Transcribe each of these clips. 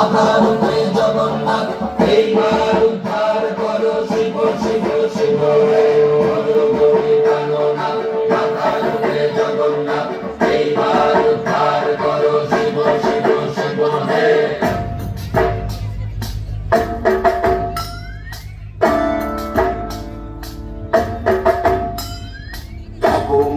মাথারূপে জগন্নাথ এইবার উদ্ধার করো শিব শিব শিব হে হরি প্রাণনাথ মাথারূপে জগন্নাথ এইবার উদ্ধার করো শিব শিব শিব হে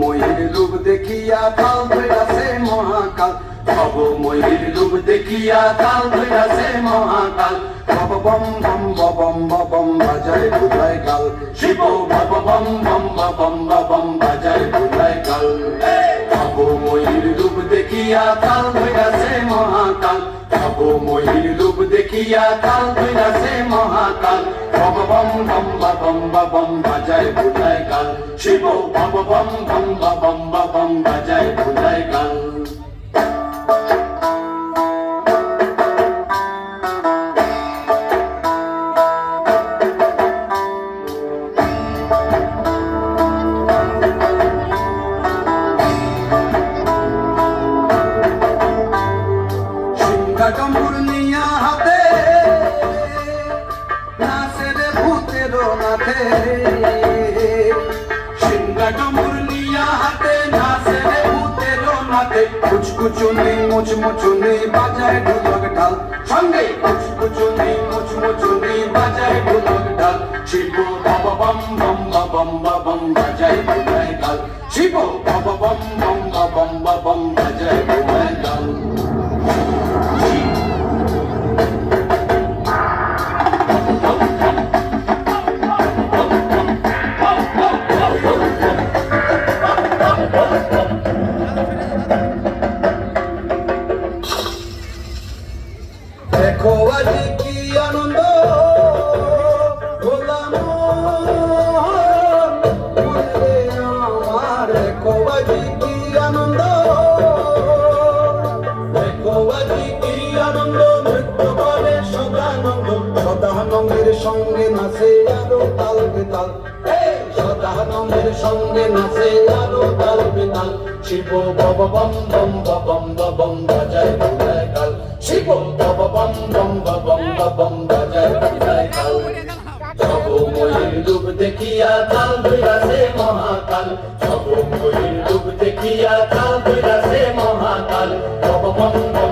ময়ূর রূপ দেখিয়া কাল ধৈরাছে মহাকাল ভব ময়ূর রূপ দেখিয়া কাল ধৈরাছে মহাকাল ভব বম বম বম বম বাজায় বুধায় কাল শিব ভব বম বম বম বম বাজায় বুধায় কাল ভব ময়ূর রূপ দেখিয়া কাল ধৈরাছে মহাকাল ভব ময়ূর রূপ দেখিয়া কাল ধৈরাছে মহাকাল ভব বম বম বম বাজায় বুধায় কাল শিব ভব বম বম বম বাজায় বুধায় কাল ডম্বুর নিয়া হাতে নাচে রে ভূতের নাথে সিংহা ডম্বুর নিয়া হাতে নাচে রে ভূতের নাথে কুচকুচুনি মুচমুচুনি বাজায় ঢোলক ঢাল সঙ্গে কুচকুচুনি মুচমুচুনি বাজায় ঢোলক ঢাল শিব বাবা বম বম বম বম বাজায় বুধায় কাল শিব বাবা বম বম বম বাজায় বুধায় কাল দেখো আজি কি আনন্দ গোলাম আমার দেখো আজি কি আনন্দ দেখো আজি কি আনন্দ নৃত্য করে সদানন্দ সদানন্দের সঙ্গে নাচে আরো তাল বেতাল সদানন্দের সঙ্গে নাচে আরো তাল বেতাল শিব বম বম বম বম বাজায় বুধায় কাল শিব বম বম বম বাজায় বুধায় কাল সব ময়ূর রূপ দেখিয়া কাল ধৈরাছে মহাকাল সব ময়ূর রূপ দেখিয়া কাল ধৈরাছে মহাকাল বম বম